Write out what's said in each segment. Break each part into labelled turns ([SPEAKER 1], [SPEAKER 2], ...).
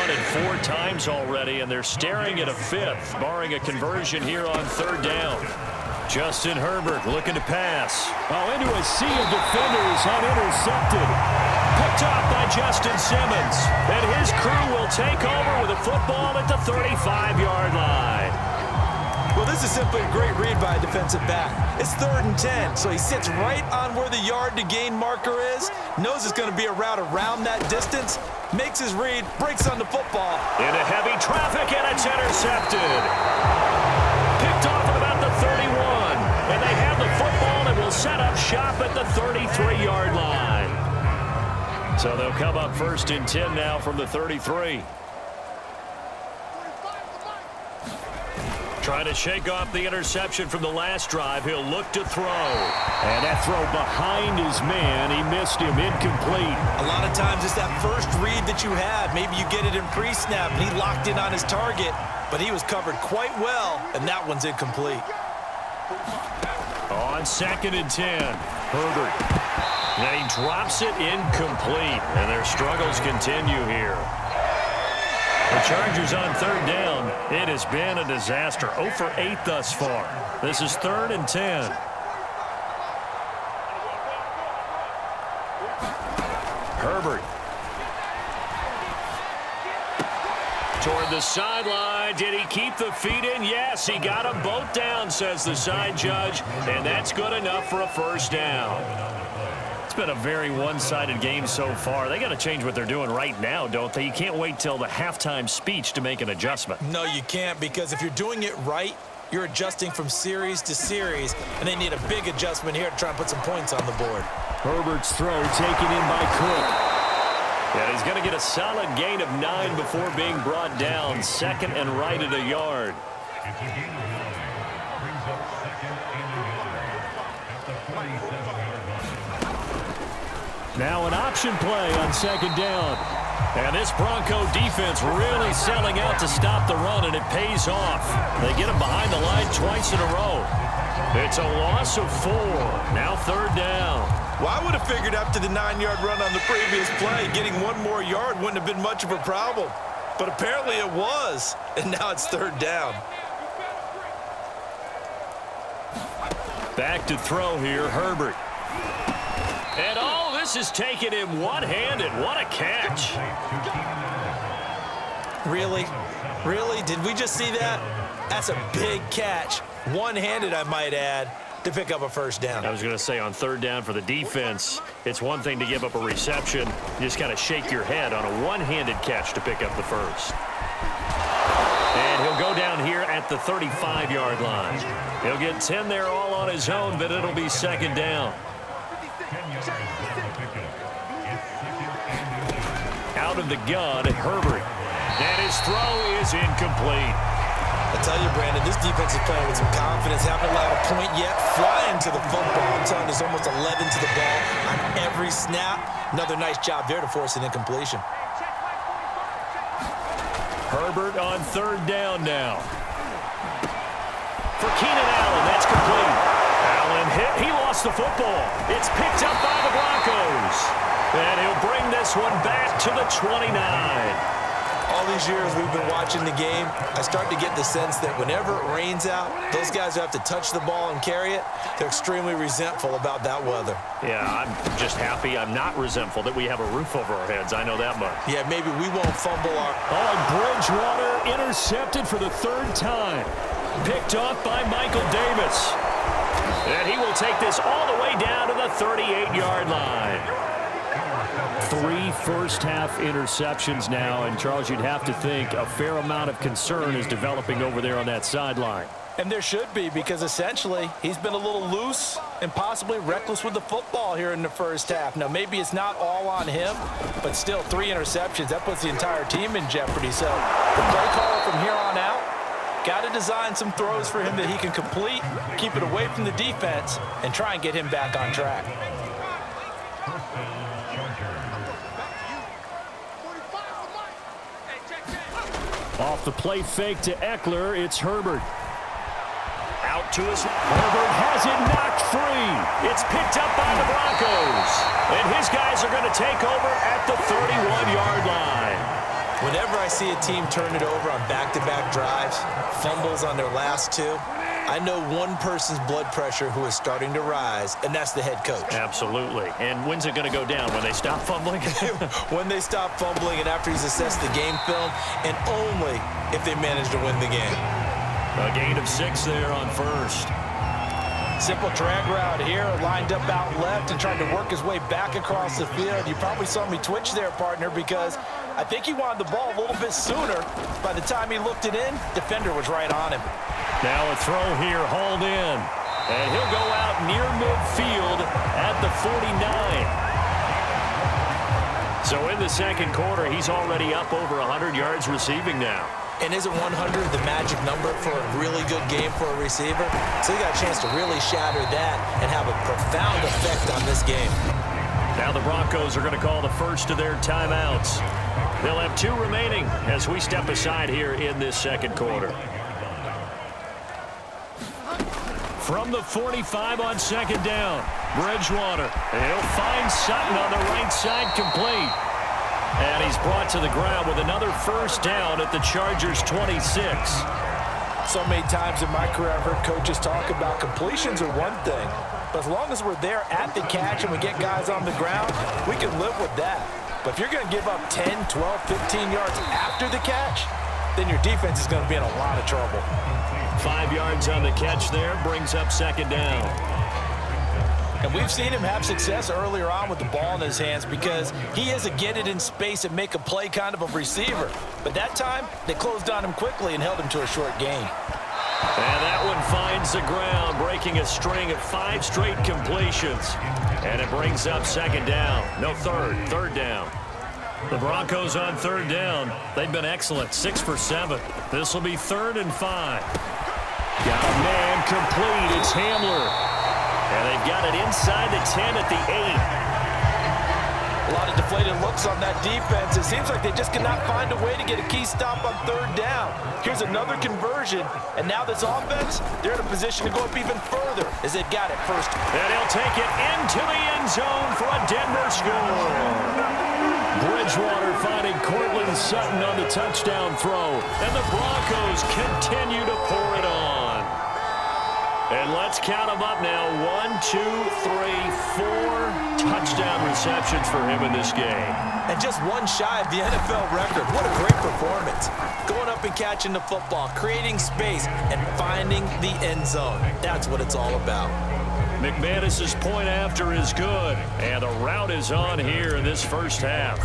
[SPEAKER 1] run it 4 times already, and they're staring at a 5th, barring a conversion here on 3rd down. Justin Herbert looking to pass.
[SPEAKER 2] Oh, into a sea of defenders, unintercepted.
[SPEAKER 1] Picked off by Justin Simmons. And his crew will take over with a football at the 35-yard line.
[SPEAKER 3] Well, this is simply a great read by a defensive back. It's 3rd and 10, so he sits right on where the yard-to-gain marker is, knows it's going to be a route around that distance, makes his read, breaks on the football.
[SPEAKER 1] Into heavy traffic, and it's intercepted. Picked off at about the 31, and they have the football and will set up shop at the 33-yard line. So they'll come up 1st and 10 now from the 33. Trying to shake off the interception from the last drive. He'll look to throw.
[SPEAKER 2] And that throw behind his man. He missed him. Incomplete.
[SPEAKER 3] A lot of times it's that first read that you had. Maybe you get it in pre-snap, and he locked in on his target, but he was covered quite well, and that one's incomplete.
[SPEAKER 1] On 2nd and 10, Herbert. And he drops it incomplete, and their struggles continue here. The Chargers on 3rd down. It has been a disaster. 0 for 8 thus far. This is 3rd and 10. Herbert. Toward the sideline. Did he keep the feet in? Yes, he got them both down, says the side judge. And that's good enough for a 1st down. It's been a very one-sided game so far. They got to change what they're doing right now, don't they? You can't wait till the halftime speech to make an adjustment.
[SPEAKER 3] No, you can't, because if you're doing it right, you're adjusting from series to series, and they need a big adjustment here to try and put some points on the board.
[SPEAKER 2] Herbert's throw taken in by Cook.
[SPEAKER 1] Yeah, he's going to get a solid gain of 9 before being brought down. 2nd and right at a yard.
[SPEAKER 2] Now an option play on 2nd down.
[SPEAKER 1] And this Bronco defense really selling out to stop the run, and it pays off. They get him behind the line twice in a row. It's a loss of 4. Now 3rd down.
[SPEAKER 3] Well, I would have figured after the 9-yard run on the previous play, getting 1 more yard wouldn't have been much of a problem. But apparently it was, and now it's 3rd down.
[SPEAKER 1] Back to throw here, Herbert. And all this is taken in one-handed. What a catch.
[SPEAKER 3] Really? Really? Did we just see that? That's a big catch. One-handed, I might add, to pick up a 1st down.
[SPEAKER 1] I was going to say, on 3rd down for the defense, it's one thing to give up a reception. You just got to shake your head on a one-handed catch to pick up the 1st. And he'll go down here at the 35-yard line. He'll get 10 there all on his own, but it'll be 2nd down. Out of the gun, Herbert. And his throw is incomplete.
[SPEAKER 3] I tell you, Brandon, this defense is playing with some confidence. Haven't allowed a point yet. Flying to the football. I'm telling you, there's almost 11 to the ball on every snap. Another nice job there to force an incompletion.
[SPEAKER 1] Herbert on 3rd down now. For Keenan Allen, that's complete. Allen hit. He lost the football. It's picked up by the Broncos. And he'll bring this one back to the 29.
[SPEAKER 3] All these years we've been watching the game, I start to get the sense that whenever it rains out, those guys who have to touch the ball and carry it, they're extremely resentful about that weather.
[SPEAKER 1] Yeah, I'm just happy I'm not resentful that we have a roof over our heads. I know that much.
[SPEAKER 3] Yeah, maybe we won't fumble our...
[SPEAKER 2] Oh, and Bridgewater intercepted for the 3rd time.
[SPEAKER 1] Picked off by Michael Davis. And he will take this all the way down to the 38-yard line.
[SPEAKER 2] 3 first-half interceptions now, and Charles, you'd have to think a fair amount of concern is developing over there on that sideline.
[SPEAKER 3] And there should be, because essentially he's been a little loose and possibly reckless with the football here in the 1st half. Now, maybe it's not all on him, but still 3 interceptions. That puts the entire team in jeopardy. So the play caller from here on out got to design some throws for him that he can complete, keep it away from the defense, and try and get him back on track.
[SPEAKER 2] Off the play fake to Eckler, it's Herbert.
[SPEAKER 1] Out to his...
[SPEAKER 2] Herbert has it knocked free.
[SPEAKER 1] It's picked up by the Broncos. And his guys are going to take over at the 31-yard line.
[SPEAKER 3] Whenever I see a team turn it over on back-to-back drives, fumbles on their last two, I know one person's blood pressure who is starting to rise, and that's the head coach.
[SPEAKER 2] Absolutely. And when's it going to go down? When they stop fumbling?
[SPEAKER 3] When they stop fumbling and after he's assessed the game film, and only if they manage to win the game.
[SPEAKER 2] A gain of 6 there on first.
[SPEAKER 3] Simple drag route here, lined up out left and trying to work his way back across the field. You probably saw me twitch there, partner, because I think he wanted the ball a little bit sooner. By the time he looked it in, defender was right on him.
[SPEAKER 2] Now a throw here, hauled in. And he'll go out near midfield at the 49. So in the second quarter, he's already up over 100 yards receiving now.
[SPEAKER 3] And isn't 100 the magic number for a really good game for a receiver? So he got a chance to really shatter that and have a profound effect on this game.
[SPEAKER 2] Now the Broncos are going to call the first of their timeouts. They'll have 2 remaining as we step aside here in this second quarter. From the 45 on second down, Bridgewater. And he'll find Sutton on the right side, complete. And he's brought to the ground with another first down at the Chargers' 26.
[SPEAKER 3] So many times in my career I've heard coaches talk about completions are one thing, but as long as we're there at the catch and we get guys on the ground, we can live with that. But if you're going to give up 10, 12, 15 yards after the catch, then your defense is going to be in a lot of trouble.
[SPEAKER 2] 5 yards on the catch there, brings up second down.
[SPEAKER 3] And we've seen him have success earlier on with the ball in his hands because he is a get it in space and make a play kind of a receiver. But that time, they closed on him quickly and held him to a short gain.
[SPEAKER 2] And that one finds the ground, breaking a string of 5 straight completions. And it brings up second down. No, third down. The Broncos on third down. They've been excellent, 6 for 7. This will be 3rd and 5. Got a man complete. It's Hamler. And they've got it inside the 10 at the 8.
[SPEAKER 3] A lot of deflated looks on that defense. It seems like they just cannot find a way to get a key stop on third down. Here's another conversion, and now this offense, they're in a position to go up even further as they've got it first.
[SPEAKER 2] And he'll take it into the end zone for a Denver score. Bridgewater finding Cortland Sutton on the touchdown throw, and the Broncos continue to pour it on. And let's count them up now. 1, 2, 3, 4 touchdown receptions for him in this game.
[SPEAKER 3] And just one shy of the NFL record. What a great performance. Going up and catching the football, creating space, and finding the end zone. That's what it's all about.
[SPEAKER 2] McManus's point after is good, and the route is on here in this first half.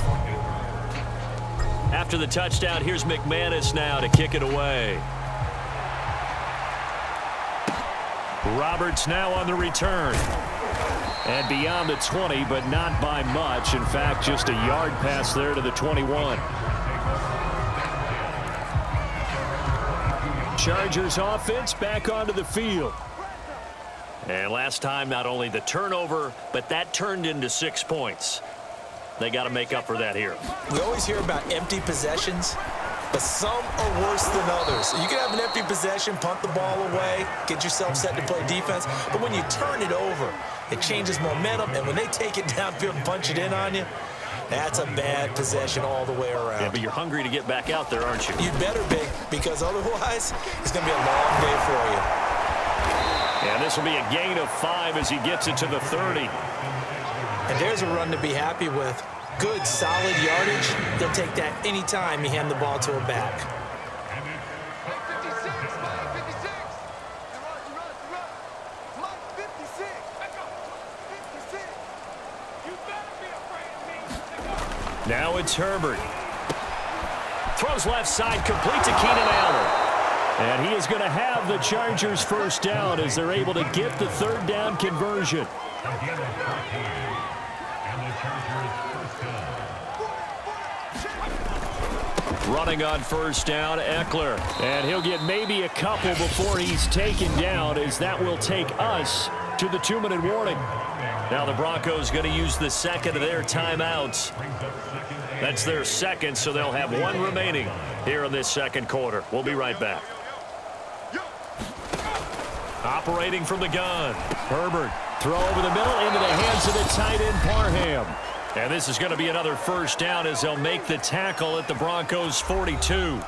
[SPEAKER 2] After the touchdown, here's McManus now to kick it away. Roberts now on the return. And beyond the 20, but not by much. In fact, just a yard pass there to the 21. Chargers offense back onto the field. And last time, not only the turnover, but that turned into 6 points. They got to make up for that here.
[SPEAKER 3] We always hear about empty possessions, but some are worse than others. You can have an empty possession, punt the ball away, get yourself set to play defense, but when you turn it over, it changes momentum, and when they take it downfield and punch it in on you, that's a bad possession all the way around.
[SPEAKER 2] Yeah, but you're hungry to get back out there, aren't you?
[SPEAKER 3] You'd better be, because otherwise, it's going to be a long day for you.
[SPEAKER 2] And this will be a gain of 5 as he gets it to the 30.
[SPEAKER 3] And there's a run to be happy with. Good, solid yardage. They'll take that anytime you hand the ball to a back.
[SPEAKER 2] Now it's Herbert. Throws left side, complete to Keenan Allen. And he is going to have the Chargers first down as they're able to get the third down conversion. Running on first down, Eckler. And he'll get maybe a couple before he's taken down, as that will take us to the 2-minute warning. Now the Broncos going to use the second of their timeouts. That's their second, so they'll have 1 remaining here in this second quarter. We'll be right back. Operating from the gun. Herbert, throw over the middle into the hands of the tight end, Parham. And this is going to be another first down as they'll make the tackle at the Broncos 42.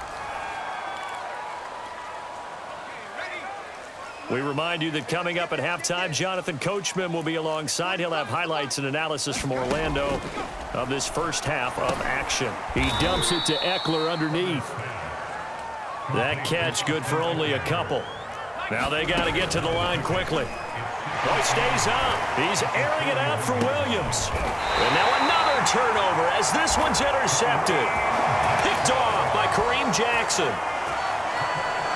[SPEAKER 2] We remind you that coming up at halftime, Jonathan Coachman will be alongside. He'll have highlights and analysis from Orlando of this first half of action. He dumps it to Eckler underneath. That catch good for only a couple. Now they got to get to the line quickly. Oh, he stays up. He's airing it out for Williams. And now another turnover as this one's intercepted. Picked off by Kareem Jackson.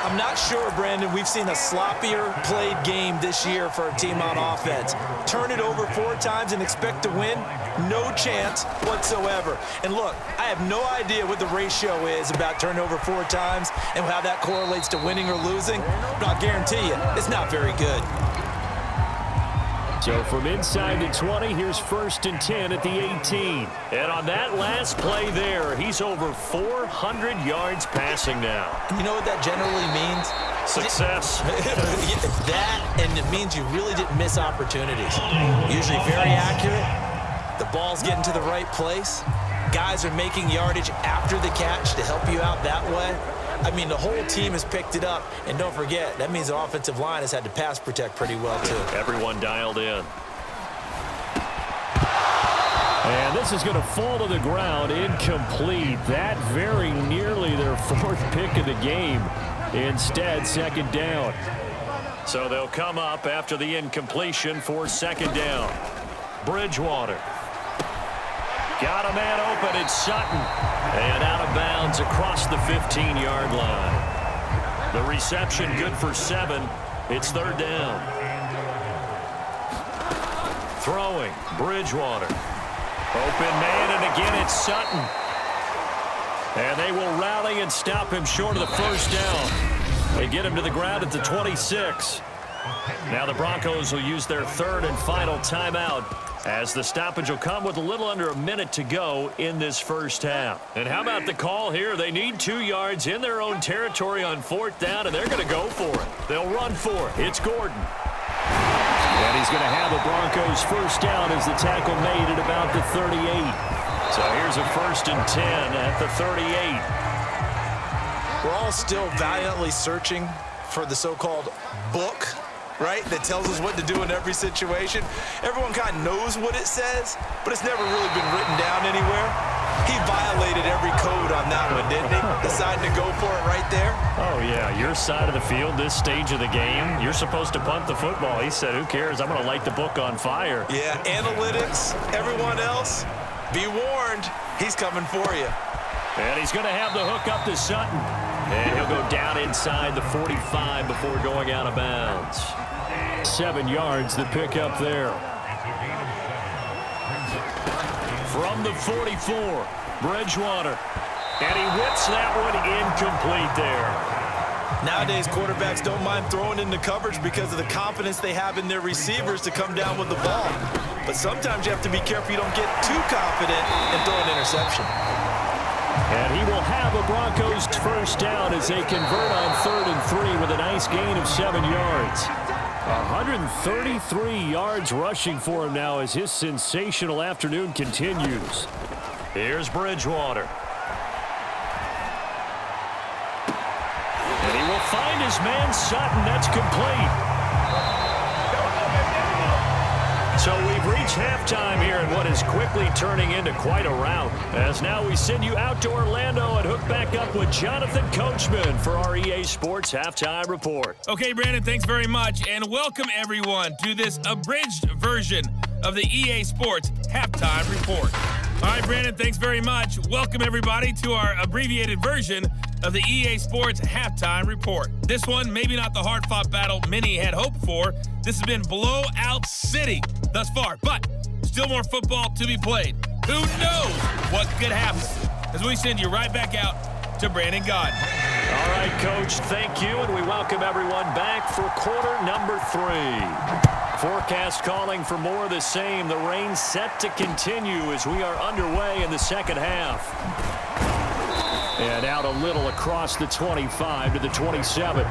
[SPEAKER 3] I'm not sure, Brandon, we've seen a sloppier played game this year for a team on offense. Turn it over 4 times and expect to win? No chance whatsoever. And look, I have no idea what the ratio is about turnover 4 times and how that correlates to winning or losing, but I'll guarantee you, it's not very good.
[SPEAKER 2] So from inside the 20, here's 1st and 10 at the 18. And on that last play there, he's over 400 yards passing now.
[SPEAKER 3] You know what that generally means?
[SPEAKER 2] Success.
[SPEAKER 3] That, and it means you really didn't miss opportunities. Usually very accurate. The ball's getting to the right place. Guys are making yardage after the catch to help you out that way. I mean, the whole team has picked it up. And don't forget, that means the offensive line has had to pass protect pretty well, too.
[SPEAKER 2] Everyone dialed in. And this is going to fall to the ground, incomplete. That very nearly their 4th pick of the game. Instead, 2nd down. So they'll come up after the incompletion for 2nd down. Bridgewater. Got a man open, it's Sutton. And out of bounds across the 15-yard line. The reception good for 7. It's 3rd down. Throwing, Bridgewater. Open man, and again it's Sutton. And they will rally and stop him short of the 1st down. They get him to the ground at the 26. Now the Broncos will use their 3rd and final timeout, as the stoppage will come with a little under a minute to go in this first half. And how about the call here? They need 2 yards in their own territory on 4th down, and they're going to go for it. They'll run for it. It's Gordon. And he's going to have the Broncos 1st down as the tackle made at about the 38. So here's a 1st and 10 at the 38.
[SPEAKER 3] We're all still valiantly searching for the so-called book, right, that tells us what to do in every situation. Everyone kind of knows what it says, but it's never really been written down anywhere. He violated every code on that one, didn't he? Deciding to go for it right there.
[SPEAKER 2] Oh, yeah, your side of the field, this stage of the game, you're supposed to punt the football. He said, who cares? I'm going to light the book on fire.
[SPEAKER 3] Yeah, analytics, everyone else, be warned, he's coming for you.
[SPEAKER 2] And he's going to have the hook up to Sutton. And he'll go down inside the 45 before going out of bounds. 7 yards, the pick up there. From the 44, Bridgewater. And he whips that one incomplete there.
[SPEAKER 3] Nowadays, quarterbacks don't mind throwing into coverage because of the confidence they have in their receivers to come down with the ball. But sometimes you have to be careful you don't get too confident and throw an interception.
[SPEAKER 2] And he will have a Broncos 1st down as they convert on 3rd and 3 with a nice gain of 7 yards. 133 yards rushing for him now as his sensational afternoon continues. Here's Bridgewater. And he will find his man Sutton. That's complete. So we've reached halftime here in what is quickly turning into quite a rout. As now we send you out to Orlando and hook back up with Jonathan Coachman for our EA Sports Halftime Report.
[SPEAKER 4] Okay, Brandon, thanks very much. And welcome, everyone, to this abridged version of the EA Sports Halftime Report. All right, Brandon, thanks very much. Welcome, everybody, to our abbreviated version of the EA Sports Halftime Report. This one, maybe not the hard-fought battle many had hoped for. This has been blowout city thus far, but still more football to be played. Who knows what could happen as we send you right back out to Brandon Gaudin.
[SPEAKER 2] All right, Coach, thank you, and we welcome everyone back for quarter number 3. Forecast calling for more of the same. The rain set to continue as we are underway in the second half. And out a little across the 25 to the 27.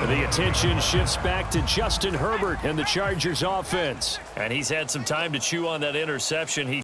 [SPEAKER 1] The attention shifts back to Justin Herbert and the Chargers offense.
[SPEAKER 2] And he's had some time to chew on that interception. He